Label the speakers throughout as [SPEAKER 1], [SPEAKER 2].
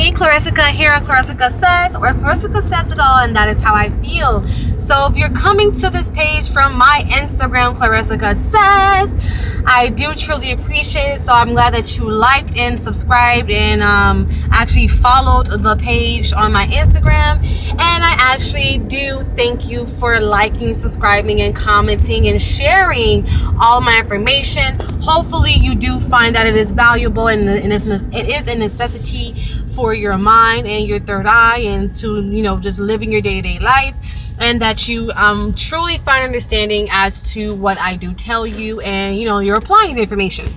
[SPEAKER 1] me, Clarissa, here on Clarissa Says, or Clarissa Says It All, and that is how I feel. So if you're coming to this page from my Instagram, Clarissa Says, I do truly appreciate it. So I'm glad that you liked and subscribed and actually followed the page on my Instagram. And I actually do thank you for liking, subscribing, and commenting and sharing all my information. Hopefully you do find that it is valuable and it is a necessity for your mind and your third eye, and to, you know, just living your day-to-day life, and that you truly find understanding as to what I do tell you, and you know, you're applying the information.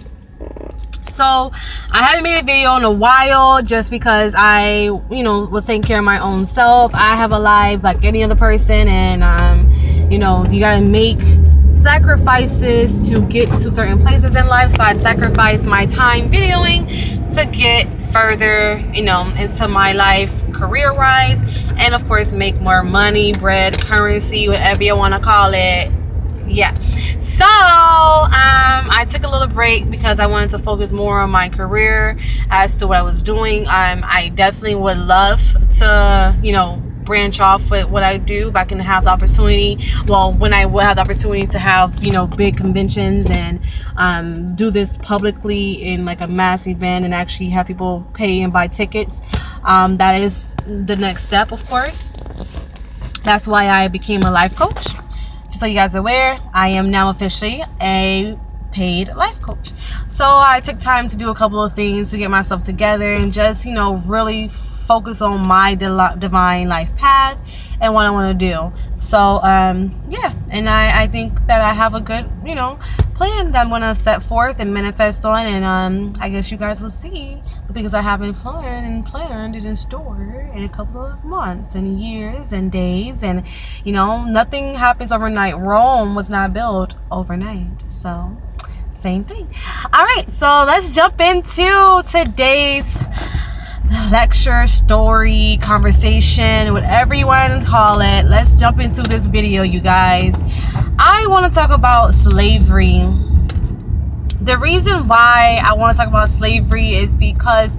[SPEAKER 1] So I haven't made a video in a while just because I, you know, was taking care of my own self. I have a life like any other person, and you know, you gotta make sacrifices to get to certain places in life. So I sacrificed my time videoing to get further, you know, into my life career-wise, and of course make more money, bread, currency, whatever you want to call it. Yeah. So I took a little break because I wanted to focus more on my career as to what I was doing. I definitely would love to, you know, branch off with what I do if I can have the opportunity. Well, when I will have the opportunity to have, you know, big conventions and do this publicly in like a mass event and actually have people pay and buy tickets. That is the next step, of course. That's why I became a life coach. Just so you guys are aware, I am now officially a paid life coach. So I took time to do a couple of things to get myself together and just, you know, really focus on my divine life path and what I want to do. So yeah, and I think that I have a good, you know, plan that I'm going to set forth and manifest on, and I guess you guys will see the things I have in planned and in store in a couple of months and years and days. And you know, nothing happens overnight. Rome was not built overnight, so same thing. All right, so let's jump into today's lecture, story, conversation, whatever you want to call it. Let's jump into this video, you guys. I want to talk about slavery. The reason why I want to talk about slavery is because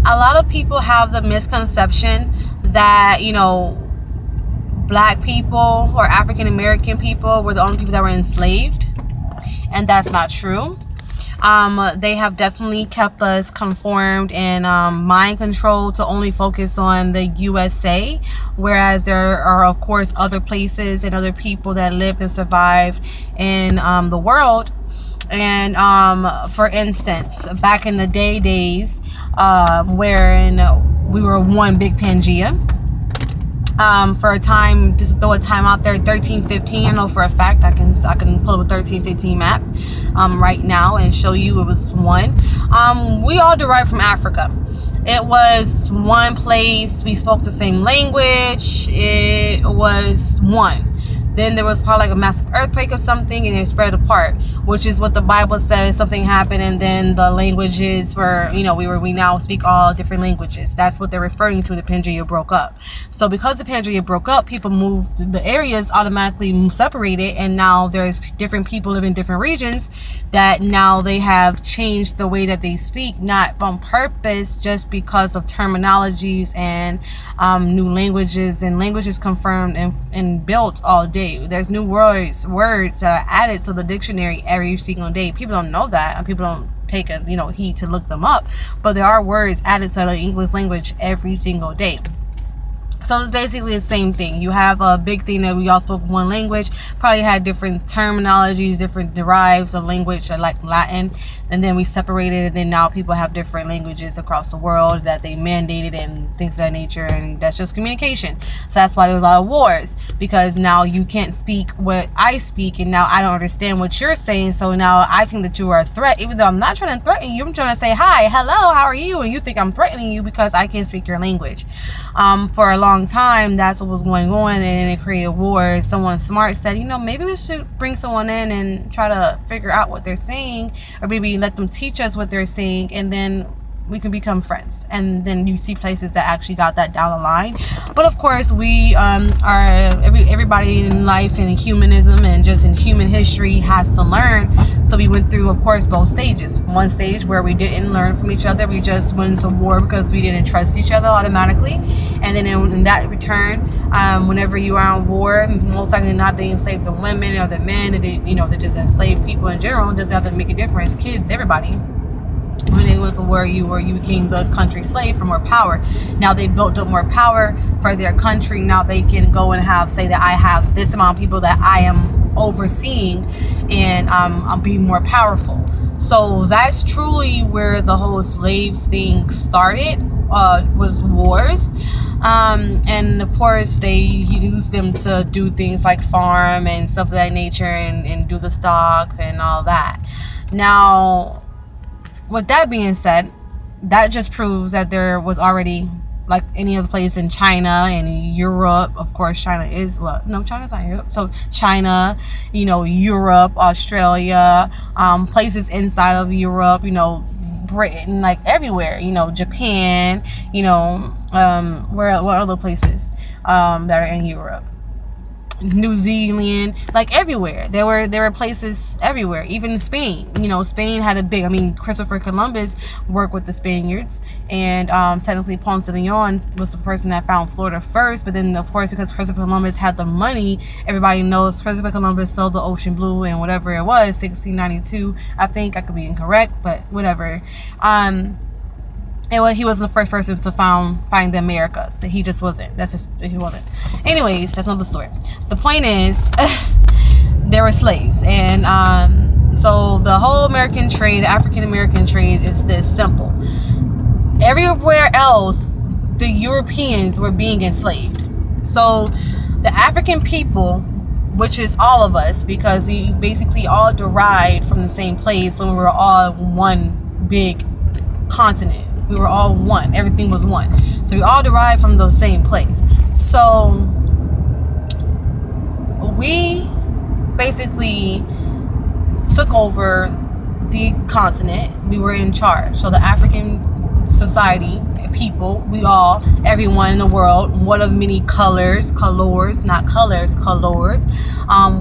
[SPEAKER 1] a lot of people have the misconception that, you know, black people or African American people were the only people that were enslaved, and that's not true. They have definitely kept us conformed and mind controlled to only focus on the USA, whereas there are of course other places and other people that lived and survived in the world. And for instance, back in the days wherein we were one big Pangea. For a time, just throw a time out there, 1315. I know for a fact I can pull up a 1315 map right now and show you it was one. We all derived from Africa. It was one place. We spoke the same language. It was one. Then there was probably like a massive earthquake or something, and it spread apart, which is what the Bible says. Something happened, and then the languages were, you know, we now speak all different languages. That's what they're referring to. The Pangea broke up. So because the Pangea broke up, people moved, the areas automatically separated, and now there's different people living in different regions that now they have changed the way that they speak, not on purpose, just because of terminologies and new languages and languages confirmed and built all day. There's new words added to the dictionary every single day. People don't know that, and people don't take a, you know, heed to look them up, but there are words added to the English language every single day. So it's basically the same thing. You have a big thing that we all spoke one language, probably had different terminologies, different derives of language, like Latin, and then we separated, and then now people have different languages across the world that they mandated and things of that nature, and that's just communication. So that's why there was a lot of wars, because now you can't speak what I speak, and now I don't understand what you're saying, so now I think that you are a threat, even though I'm not trying to threaten you. I'm trying to say, hi, hello, how are you? And you think I'm threatening you because I can't speak your language. For a long time, that's what was going on, and it created wars. Someone smart said, you know, maybe we should bring someone in and try to figure out what they're saying, or maybe let them teach us what they're saying, and then become friends. And then you see places that actually got that down the line. But of course, we everybody in life, in humanism and just in human history, has to learn. So we went through, of course, both stages. One stage where we didn't learn from each other, we just went into war because we didn't trust each other automatically. And then in that return, whenever you are on war, most likely not, they enslave the women or the men, they just enslave people in general. It doesn't have to make a difference. Kids, everybody. When they went to war, you became the country slave for more power. Now they built up more power for their country. Now they can go and say that I have this amount of people that I am overseeing, and I'll be more powerful. So that's truly where the whole slave thing started, was wars. And of course they used them to do things like farm and stuff of that nature, and do the stock and all that. Now, with that being said, that just proves that there was already, like any other place in China and Europe. Of course, China is, well, no, China's not Europe. So China, Europe, Australia, places inside of Europe, Britain, like everywhere, Japan, what other places that are in Europe? New Zealand, like everywhere. There were places everywhere. Even Spain. Spain had a big, Christopher Columbus worked with the Spaniards, and technically Ponce de Leon was the person that found Florida first. But then, of course, because Christopher Columbus had the money, everybody knows Christopher Columbus sold the ocean blue and whatever it was, 1692. I think, I could be incorrect, but whatever. He was the first person to find the Americas. He just wasn't. He wasn't. Anyways, that's another story. The point is, there were slaves, and so the whole American trade, African American trade, is this simple. Everywhere else, the Europeans were being enslaved. So the African people, which is all of us, because we basically all derived from the same place when we were all one big continent. We were all one. Everything was one. So we all derived from the same place. So we basically took over the continent. We were in charge. So the African society, people, everyone in the world, one of many colors, not colors,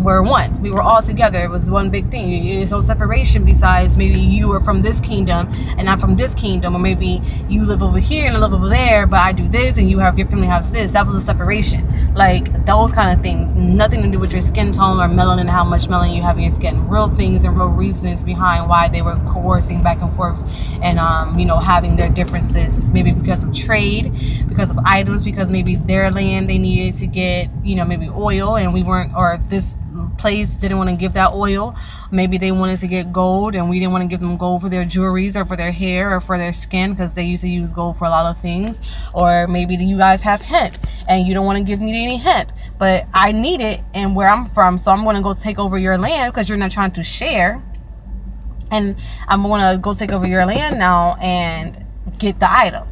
[SPEAKER 1] were one. We were all together. It was one big thing. There's no separation besides maybe you are from this kingdom and I'm from this kingdom, or maybe you live over here and I live over there, but I do this and your family has this. That was a separation. Like those kind of things. Nothing to do with your skin tone or melanin, how much melanin you have in your skin. Real things and real reasons behind why they were coercing back and forth and having their differences, maybe because of trade, because of items, because maybe their land they needed to get maybe oil, and we weren't, or this place didn't want to give that oil. Maybe they wanted to get gold and we didn't want to give them gold for their jewelries or for their hair or for their skin, because they used to use gold for a lot of things. Or maybe you guys have hemp and you don't want to give me any hemp, but I need it and where I'm from, so I'm going to go take over your land because you're not trying to share, and I'm going to go take over your land now and get the item.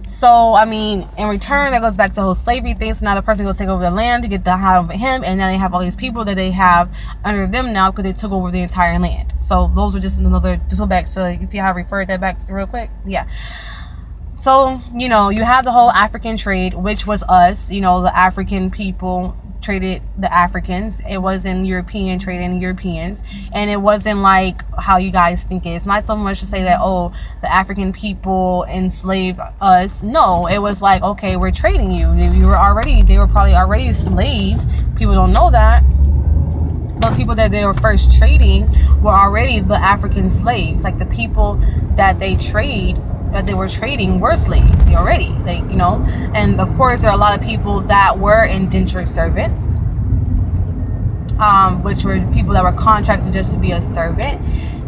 [SPEAKER 1] So, in return, that goes back to the whole slavery thing. So now the person goes take over the land to get the item for him, and now they have all these people that they have under them now because they took over the entire land. So those were just go back, so you can see how I referred that back to real quick. Yeah. So, you have the whole African trade, which was us, the African people traded the Africans. It wasn't European trading Europeans, and it wasn't like how you guys think it. It's not so much to say that, oh, the African people enslaved us. No, it was like, okay, we're trading you. They were probably already slaves. People don't know that, but people that they were first trading were already the African slaves. Like the people that they were trading were slaves already, and of course there are a lot of people that were indentured servants, which were people that were contracted just to be a servant,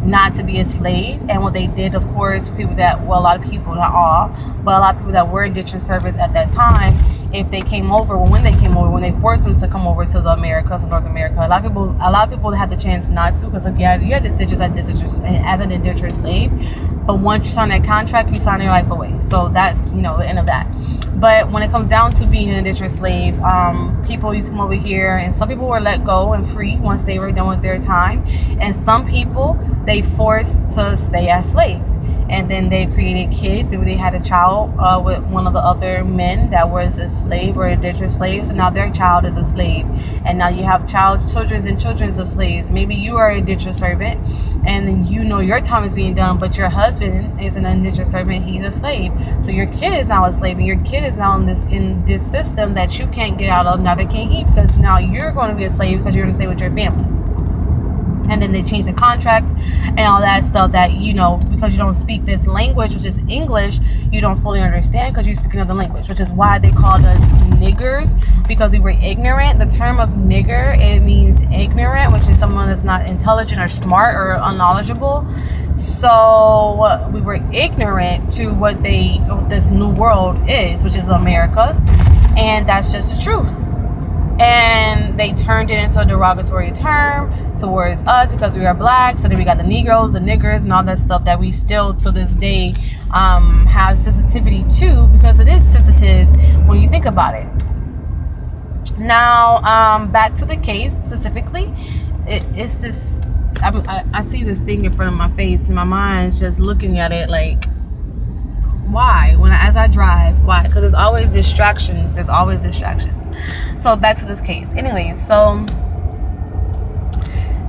[SPEAKER 1] not to be a slave. And what they did, of course, a lot of people, not all, but a lot of people that were indentured servants at that time, if they came over, when they forced them to come over to the Americas, North America, a lot of people had the chance not to, because you had decisions as an indentured slave. But once you sign that contract, you sign your life away. So that's, the end of that. But when it comes down to being an indentured slave, people used to come over here, and some people were let go and free once they were done with their time. And some people, they forced to stay as slaves. and then they created kids. Maybe they had a child with one of the other men that was a slave or indigenous slave, so now their child is a slave, and now you have children of slaves. Maybe you are an indentured servant, and you know your time is being done, but your husband is an indentured servant, he's a slave. So your kid is now a slave, and your kid is now in this system that you can't get out of, neither can he, because now you're going to be a slave because you're going to stay with your family. And then they change the contracts and all that stuff that, you know, because you don't speak this language, which is English, you don't fully understand because you speak another language, which is why they called us niggers, because we were ignorant. The term of nigger, it means ignorant, which is someone that's not intelligent or smart or unknowledgeable. So we were ignorant to what this new world is, which is America's, and that's just the truth. And they turned it into a derogatory term towards us because we are black. So then we got the Negroes, the niggers, and all that stuff that we still to this day have sensitivity to, because it is sensitive when you think about it. Now, back to the case specifically. It's this, I see this thing in front of my face, and my mind's just looking at it like, why? As I drive, why? Because there's always distractions. There's always distractions. So back to this case. Anyways, so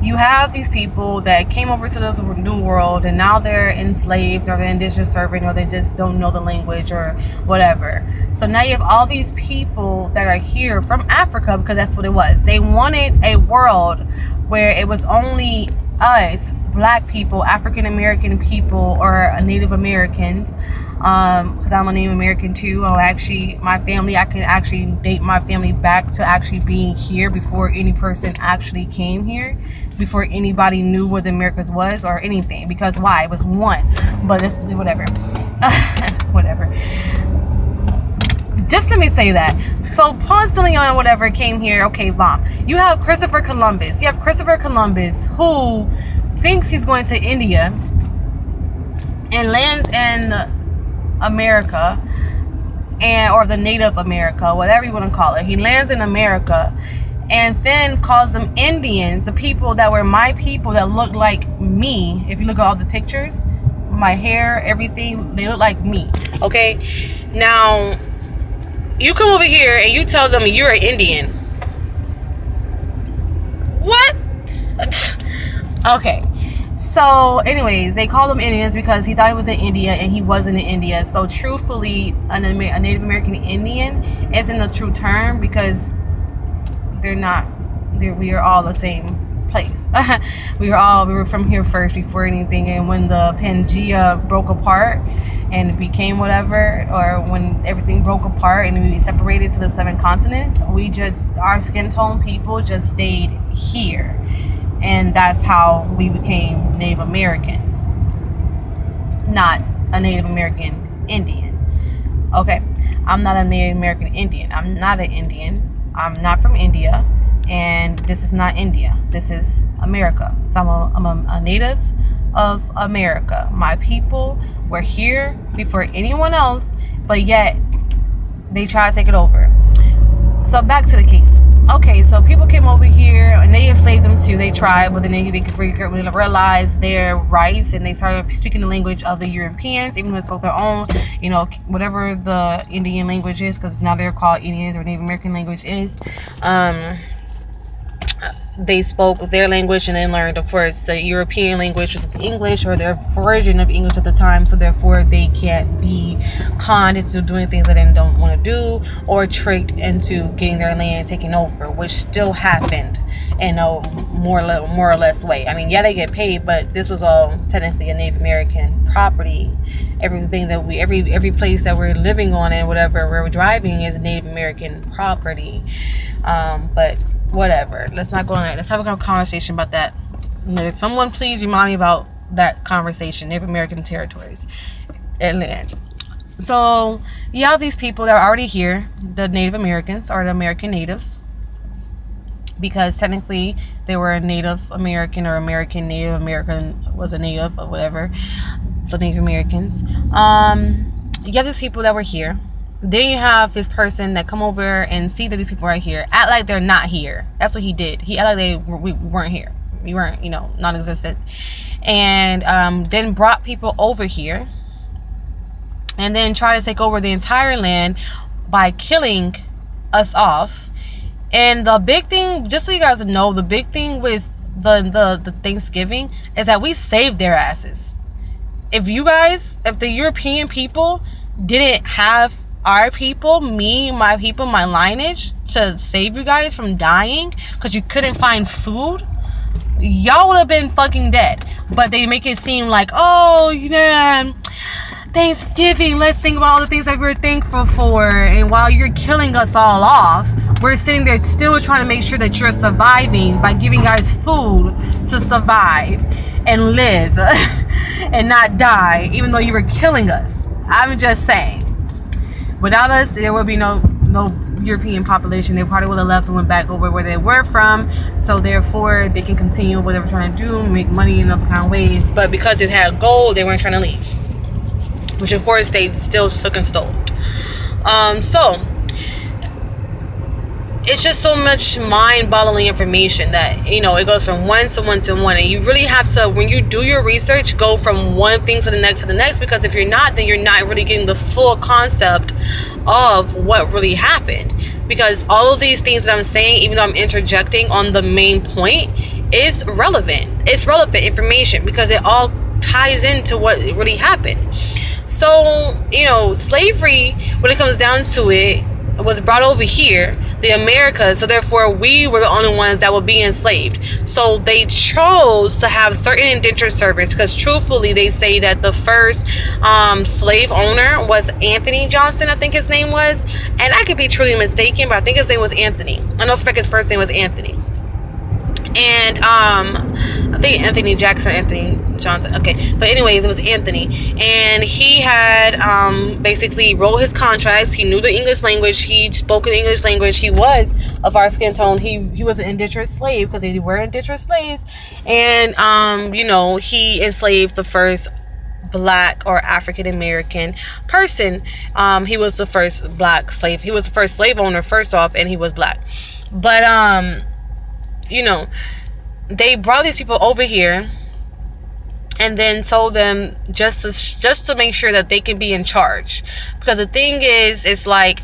[SPEAKER 1] you have these people that came over to this new world, and now they're enslaved, or they're indigenous servant, or they just don't know the language or whatever. So now you have all these people that are here from Africa, because that's what it was. They wanted a world where it was only us, black people, African American people, or Native Americans, because I'm a Native American too. My family, I can actually date my family back to actually being here before any person actually came here, before anybody knew what the Americas was or anything. Because why? It was one. But it's whatever. Whatever. Just let me say that. So Ponce de Leon, whatever, came here. Okay, bomb. You have Christopher Columbus. You have Christopher Columbus, who thinks he's going to India and lands in America, or the Native America, whatever you want to call it. He lands in America and then calls them Indians, the people that were my people, that look like me. If you look at all the pictures, my hair, everything, they look like me. Okay, now you come over here and you tell them you're an Indian. What? Okay. So anyways, they call them Indians because he thought he was in India and he wasn't in India. So truthfully, a Native American Indian isn't a true term, because they're not. We are all the same place. we were from here first before anything. And when the Pangea broke apart and it became whatever, or when everything broke apart and we separated to the 7 continents, our skin tone people just stayed here. And that's how we became Native Americans, not a Native American Indian. Okay, I'm not a Native American Indian. I'm not an Indian. I'm not from India, and this is not India. This is America. So I'm a native of America. My people were here before anyone else, but yet they try to take it over. So back to the case. Okay, so people came over here and they enslaved them too. They tried, but then they realized their rights, and they started speaking the language of the Europeans, even though they spoke their own, you know, whatever the Indian language is, because now they're called Indians, or Native American language is. They spoke their language, and then learned, of course, the European language, which is English, or their version of English at the time. So therefore, they can't be conned into doing things that they don't want to do, or tricked into getting their land taken over, which still happened in a more or less way. I mean, yeah, they get paid, but this was all technically a Native American property. Everything that every place that we're living on and whatever we're driving is Native American property. But whatever, let's not go on that. Let's have a conversation about that. Someone please remind me about that conversation. Native American territories and land. So you have these people that are already here, the Native Americans, or the American natives, because technically they were a Native American, or Native American was a native or whatever. So Native Americans. You have these people that were here. Then you have this person that come over and see that these people are here, act like they're not here. That's what he did. He acted like we weren't here. We weren't, non-existent. and then brought people over here and then tried to take over the entire land by killing us off. And the big thing, just so you guys know, the big thing with the Thanksgiving is that we saved their asses. If the European people didn't have our people, my people, my lineage, to save you guys from dying because you couldn't find food, y'all would have been fucking dead. But they make it seem like, oh, yeah, Thanksgiving, let's think about all the things that we're thankful for. And while you're killing us all off, we're sitting there still trying to make sure that you're surviving by giving you guys food to survive and live and not die, even though you were killing us. I'm just saying. Without us, there would be no European population. They probably would have left and went back over where they were from. So therefore, they can continue what they were trying to do, make money in other kind of ways. But because it had gold, they weren't trying to leave. Which of course they still took and stole. So it's just so much mind-boggling information that, you know, it goes from one to one to one. And you really have to, when you do your research, go from one thing to the next, because if you're not, then you're not really getting the full concept of what really happened. Because all of these things that I'm saying, even though I'm interjecting on the main point, is relevant. It's relevant information because it all ties into what really happened. So, you know, slavery, when it comes down to it, was brought over here, the Americas, so therefore we were the only ones that were being enslaved. So they chose to have certain indentured servants, because truthfully they say that the first slave owner was Anthony Johnson, I think his name was, and I could be truly mistaken, but I think his name was Anthony. I know for fact his first name was Anthony. And I think Anthony Jackson, Anthony Johnson, okay, but anyways, it was Anthony, and he had basically wrote his contracts. He knew the English language, he spoke the English language, he was of our skin tone, he was an indentured slave, because they were indentured slaves. And you know, he enslaved the first black or African American person. He was the first black slave, he was the first slave owner first off, and he was black. But you know, they brought these people over here and then told them just to make sure that they can be in charge. Because the thing is, it's like,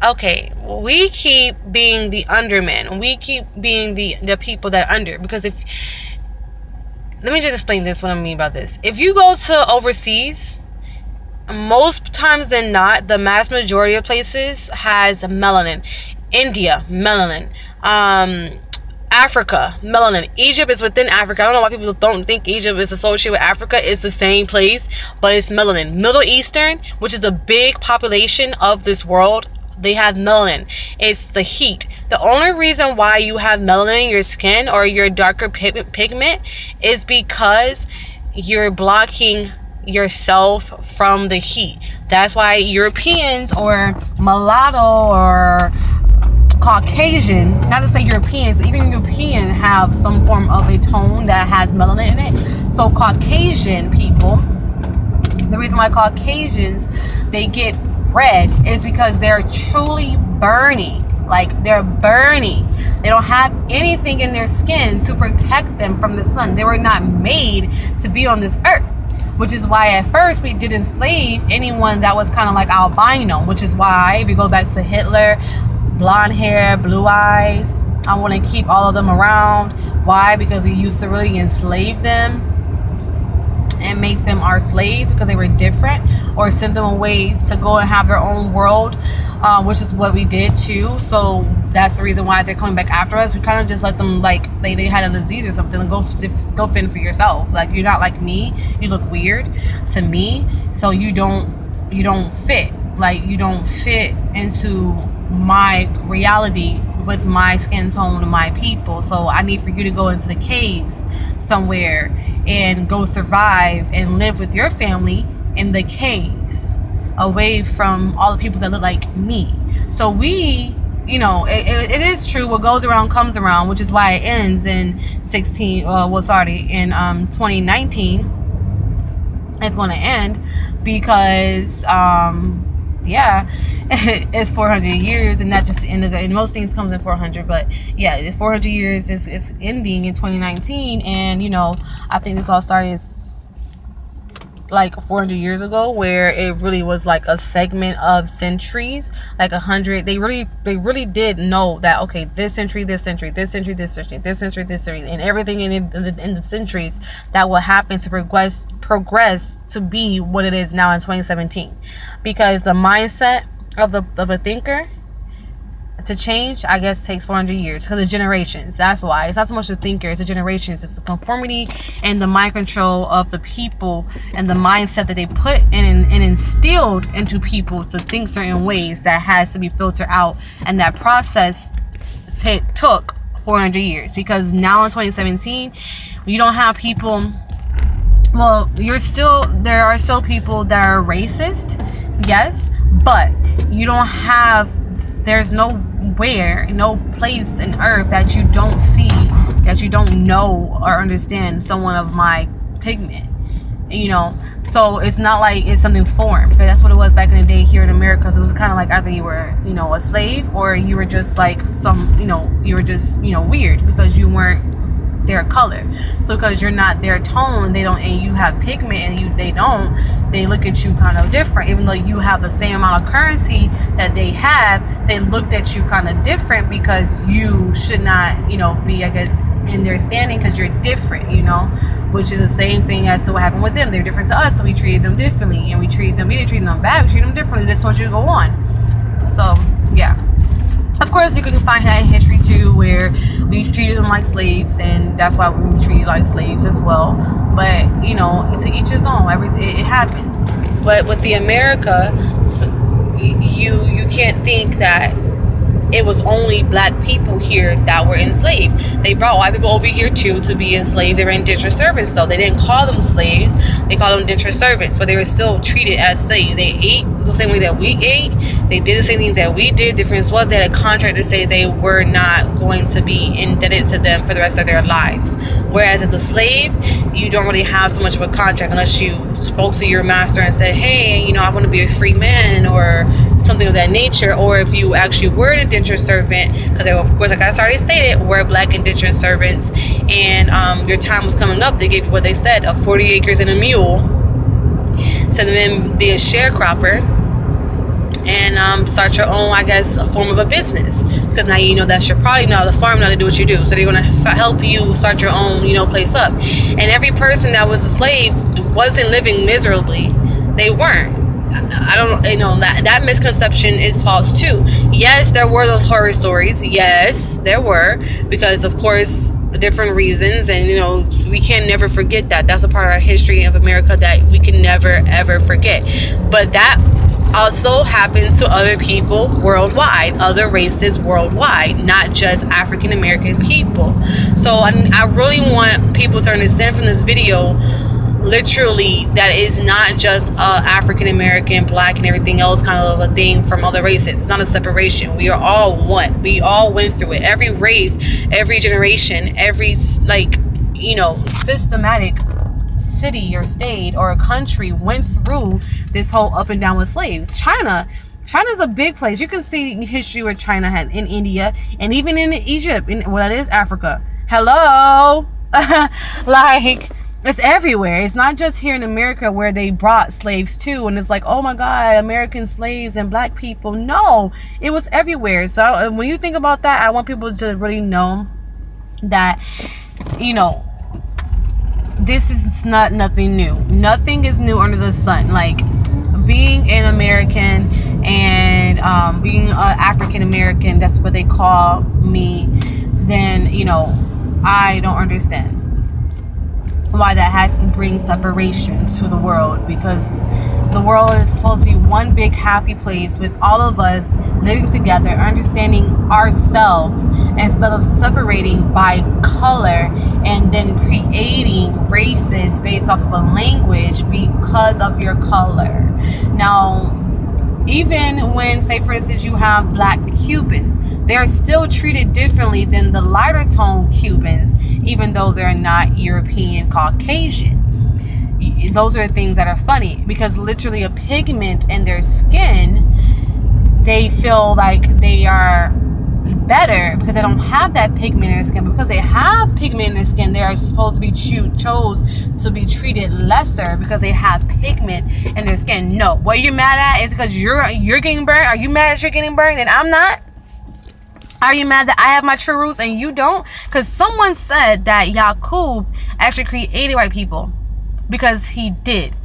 [SPEAKER 1] okay, we keep being the undermen, we keep being the people that under. Because if, let me just explain this, what I mean by this. If you go to overseas, most times than not, the mass majority of places has melanin. India, melanin. Africa, melanin. Egypt is within Africa. I don't know why people don't think Egypt is associated with Africa. It's the same place, but it's melanin. Middle Eastern, which is the big population of this world, they have melanin. It's the heat. The only reason why you have melanin in your skin or your darker pigment is because you're blocking yourself from the heat. That's why Europeans or mulatto or Caucasian, not to say Europeans, even European have some form of a tone that has melanin in it. So Caucasian people, the reason why Caucasians, they get red is because they're truly burning. Like, they're burning. They don't have anything in their skin to protect them from the sun. They were not made to be on this earth. Which is why at first we did enslave anyone that was kind of like albino. Which is why, if you go back to Hitler, blonde hair, blue eyes, I want to keep all of them around. Why? Because we used to really enslave them and make them our slaves because they were different, or send them away to go and have their own world, which is what we did too. So that's the reason why they're coming back after us. We kind of just let them, like they had a disease or something, and go fend for yourself. Like, you're not like me, you look weird to me, so you don't fit. Like, you don't fit into my reality with my skin tone and my people. So I need for you to go into the caves somewhere and go survive and live with your family in the caves, away from all the people that look like me. So we, you know, it is true, what goes around comes around, which is why it ends in 2019. It's going to end because yeah, it's 400 years, and not just the end of it. And most things comes in 400, but yeah, 400 years is ending in 2019, and you know, I think this all started like 400 years ago, where it really was like a segment of centuries, like 100. They really did know that, okay, this century, this century, this century, this century, this century, this century, and everything in the centuries that will happen to progress to be what it is now in 2017, because the mindset of a thinker to change, I guess, takes 400 years, because of generations. That's why it's not so much the thinker, it's the generations. It's the conformity and the mind control of the people, and the mindset that they put in and instilled into people to think certain ways that has to be filtered out. And that process took 400 years, because now in 2017, you don't have people. Well, there are still people that are racist, yes, but you don't have. There's no place in earth that you don't see, that you don't know or understand someone of my pigment, you know. So it's not like it's something foreign, because that's what it was back in the day here in America. So it was kind of like either you were, you know, a slave, or you were just like you were just, you know, weird because you weren't their color. So because you're not their tone, they don't, and you have pigment and they look at you kind of different. Even though you have the same amount of currency that they have, they looked at you kind of different, because you should not, you know, be, I guess, in their standing, because you're different, you know, which is the same thing as to what happened with them. They're different to us, so we treated them differently, and we didn't treat them bad, we treated them differently. Just told you to go on. So yeah, of course you can find that in history too, where we treated them like slaves, and that's why we were treated like slaves as well. But you know, it's to each his own. It happens. But with the America, you can't think that it was only black people here that were enslaved. They brought white people over here too to be enslaved. They were indentured servants, though. They didn't call them slaves. They called them indentured servants, but they were still treated as slaves. They ate the same way that we ate. They did the same things that we did. Difference was they had a contract to say they were not going to be indebted to them for the rest of their lives. Whereas as a slave, you don't really have so much of a contract unless you spoke to your master and said, hey, you know, I want to be a free man, or something of that nature. Or if you actually were an indentured servant, because of course, like I already stated, we're black indentured servants, and your time was coming up, they gave you what they said, of 40 acres and a mule, to then be a sharecropper and start your own, I guess, a form of a business, because now you know that's your product, now the farm, now to do what you do. So they're going to help you start your own, you know, place up. And every person that was a slave wasn't living miserably. They weren't. I don't, you know, that misconception is false too. Yes, there were those horror stories. Yes, there were, because of course different reasons, and you know, we can never forget that. That's a part of our history of America that we can never ever forget. But that also happens to other people worldwide, other races worldwide, not just African American people. So I really want people to understand from this video, literally, that is not just African American, black, and everything else kind of a thing from other races. It's not a separation. We are all one. We all went through it. Every race, every generation, every, like, you know, systematic city or state or a country went through this whole up and down with slaves. China's a big place. You can see history where China has, in India, and even in Egypt, well, that is Africa. Hello. Like, it's everywhere. It's not just here in America where they brought slaves too, and it's like, oh my God, American slaves and black people. No, it was everywhere. So when you think about that, I want people to really know that, you know, this is not nothing new. Nothing is new under the sun. Like, being an American and being an African American, that's what they call me, then, you know, I don't understand why that has to bring separation to the world, because the world is supposed to be one big happy place with all of us living together, understanding ourselves, instead of separating by color and then creating races based off of a language because of your color. Now, even when, say for instance, you have black Cubans, they're still treated differently than the lighter tone Cubans, even though they're not European Caucasian. Those are the things that are funny, because literally a pigment in their skin they feel like they are better because they don't have that pigment in their skin. But because they have pigment in their skin, they are supposed to be chose to be treated lesser because they have pigment in their skin. No, what you're mad at is because you're getting burned. Are you mad that you're getting burned and I'm not? Are you mad that I have my true roots and you don't? Because someone said that Yaqub actually created white people, because he did.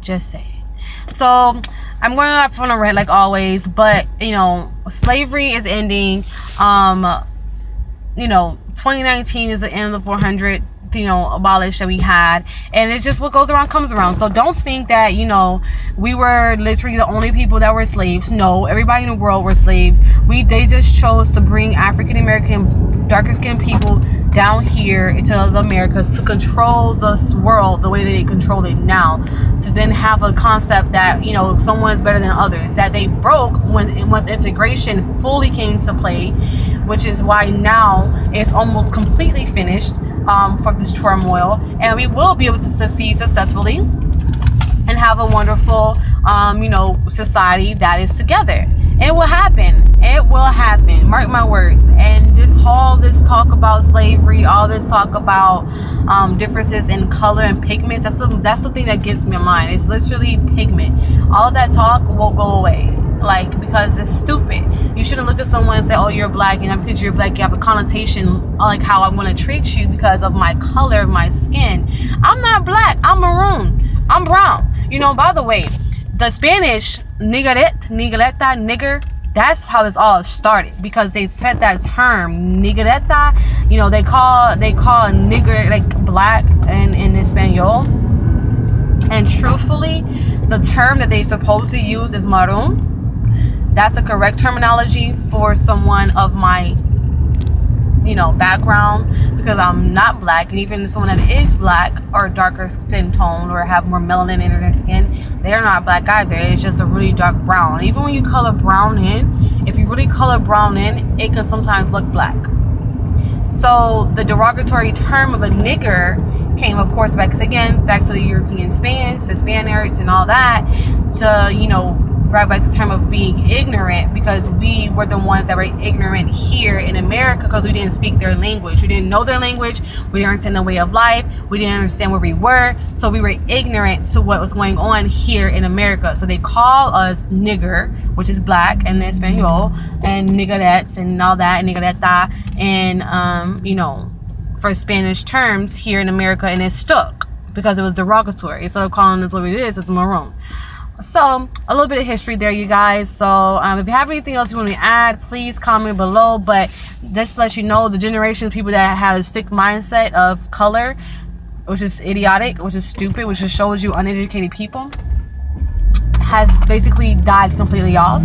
[SPEAKER 1] Just saying. So I'm going off on a rant like always, but you know, slavery is ending. 2019 is the end of the 400 abolished that we had, and it's just what goes around comes around. So don't think that we were literally the only people that were slaves. No, everybody in the world were slaves. They just chose to bring African American darker skinned people down here into the Americas to control this world the way that they control it now, to then have a concept that someone is better than others, that they broke once integration fully came to play, which is why now it's almost completely finished for this turmoil, and we will be able to succeed successfully and have a wonderful society that is together. And it will happen. It will happen. Mark my words. And this talk about slavery, all this talk about differences in color and pigments, that's the thing that gets me in mind. It's literally pigment. All of that talk will go away. Because it's stupid. You shouldn't look at someone and say, oh, you're black, and because you're black you have a connotation like how I want to treat you because of my color of my skin. I'm not black. I'm maroon. I'm brown. By the way, the Spanish negreta, nigger, that's how this all started, because they said that term negreta. They call nigger like black in Espanol, and truthfully the term that they supposed to use is maroon. That's the correct terminology for someone of my background, because I'm not black. And even someone that is black or darker skin tone or have more melanin in their skin, they're not black either. It's just a really dark brown. Even when you color brown in, if you really color brown in, it can sometimes look black. So the derogatory term of a nigger came, of course, back to the European Spaniards, the Spaniards and all that, to brought back the term of being ignorant, because we were the ones that were ignorant here in America because we didn't speak their language. We didn't know their language. We didn't understand the way of life. We didn't understand where we were. So we were ignorant to what was going on here in America. So they call us nigger, which is black in Espanol, and niggerettes and all that, and niggereta, and for Spanish terms here in America, and it stuck because it was derogatory. Instead of calling us what it is, it's maroon. So a little bit of history there, you guys. So if you have anything else you want to add, please comment below. But just to let you know, the generation of people that have a sick mindset of color, which is idiotic, which is stupid, which just shows you uneducated people, has basically died completely off.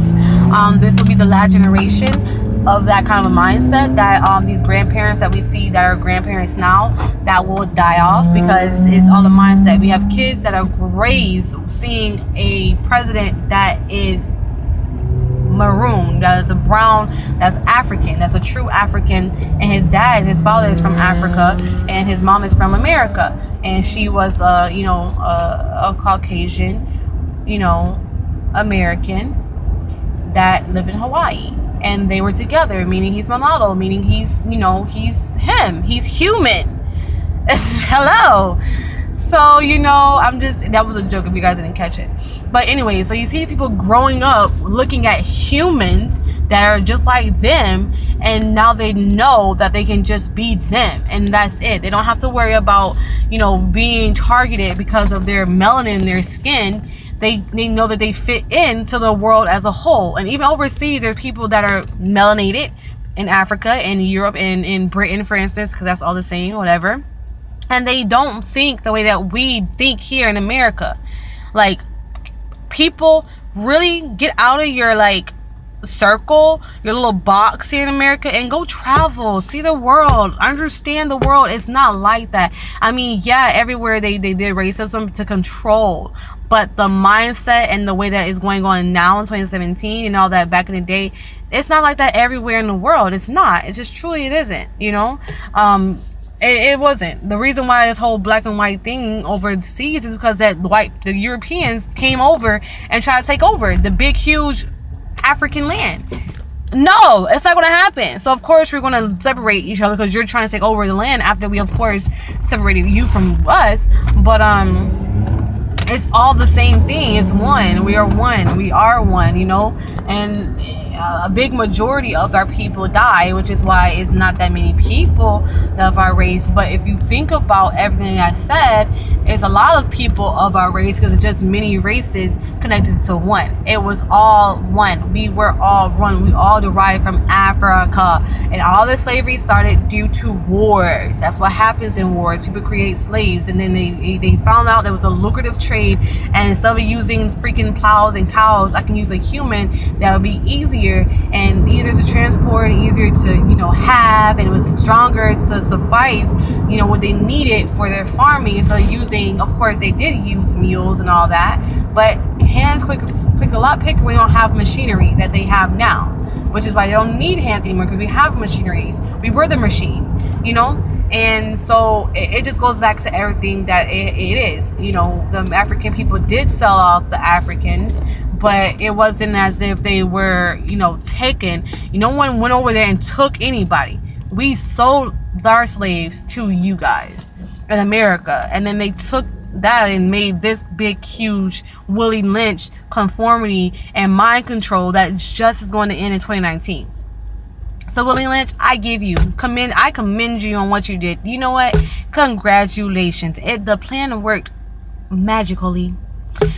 [SPEAKER 1] This will be the last generation of that kind of a mindset, that these grandparents that we see that are grandparents now, that will die off, because it's all a mindset. We have kids that are raised seeing a president that is maroon, that is a brown, that's African, that's a true African, and his dad and his father is from Africa, and his mom is from America, and she was a Caucasian American that lived in Hawaii. And they were together, meaning he's mulatto, meaning he's him. He's human. Hello. So, that was a joke if you guys didn't catch it. But anyway, so you see people growing up looking at humans that are just like them, and now they know that they can just be them, and that's it. They don't have to worry about, being targeted because of their melanin in their skin. They know that they fit into the world as a whole. And even overseas, there's people that are melanated in Africa and Europe and in Britain, for instance, because that's all the same, whatever. And they don't think the way that we think here in America. People really get out of your circle, your little box here in America, and go travel, see the world, understand the world. It's not like that. I mean, yeah, everywhere they did racism to control, but the mindset and the way that is going on now in 2017 and all that back in the day, it's not like that everywhere in the world. It's not. It's just truly, it isn't, It wasn't. The reason why this whole black and white thing overseas is because the Europeans came over and tried to take over the big, huge African land. No, it's not going to happen. So, of course, we're going to separate each other because you're trying to take over the land after we, of course, separated you from us. But, it's all the same thing. It's one. We are one. We are one, you know. And a big majority of our people die, which is why it's not that many people of our race. But if you think about everything I said, it's a lot of people of our race because it's just many races connected to one. It was all one. We were all one. We all derived from Africa. And all the slavery started due to wars. That's what happens in wars. People create slaves, and then they found out there was a lucrative trade, and instead of using freaking plows and cows, I can use a human that would be easier and easier to transport and easier to, you know, have, and it was stronger to suffice, you know, what they needed for their farming. So using, of course, they did use mules and all that, but hands quick a lot quicker when you don't have machinery that they have now, which is why they don't need hands anymore, because we have machineries. We were the machine, you know. And so it just goes back to everything that it is. You know, the African people did sell off the Africans, but it wasn't as if they were, you know, taken. No one went over there and took anybody. We sold our slaves to you guys in America, and then they took that and made this big, huge Willie Lynch conformity and mind control that just is going to end in 2019. So Willie Lynch, I commend you on what you did. You know what? Congratulations. The plan worked magically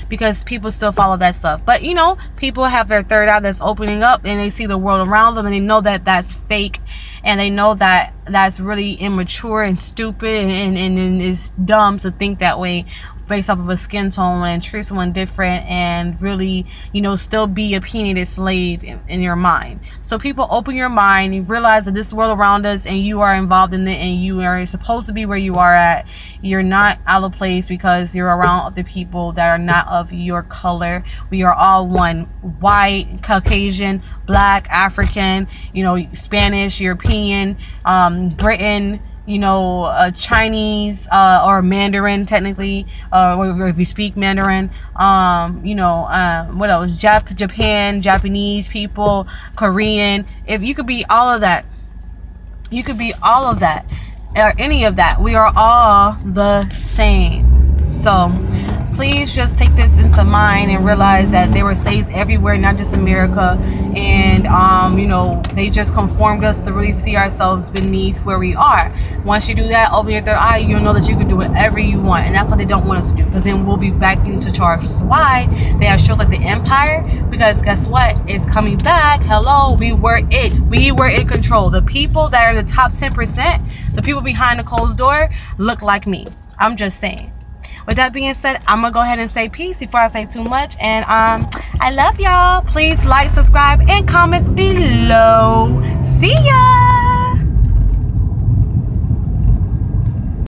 [SPEAKER 1] because people still follow that stuff. But, you know, people have their third eye that's opening up, and they see the world around them, and they know that that's fake, and they know that that's really immature and stupid, and it's dumb to think that way based off of a skin tone and treat someone different and really, you know, still be a opinionated slave in your mind. So people, open your mind and realize that this world around us, and you are involved in it, and you are supposed to be where you are at. You're not out of place because you're around other people that are not of your color. We are all one. White, Caucasian, black, African, you know, Spanish, European, Britain, you know, Chinese, or Mandarin, technically, or if you speak Mandarin, you know, what else? Japan, Japanese people, Korean. If you could be all of that, you could be all of that, or any of that. We are all the same. So please just take this into mind and realize that there were slaves everywhere, not just America. And, you know, they just conformed us to really see ourselves beneath where we are. Once you do that, open your third eye, you'll know that you can do whatever you want. And that's what they don't want us to do, because then we'll be back into charge. This is why they have shows like The Empire, because guess what? It's coming back. Hello, we were it. We were in control. The people that are the top 10%, the people behind the closed door, look like me. I'm just saying. With that being said, I'm going to go ahead and say peace before I say too much. And I love y'all. Please like, subscribe, and comment below. See ya!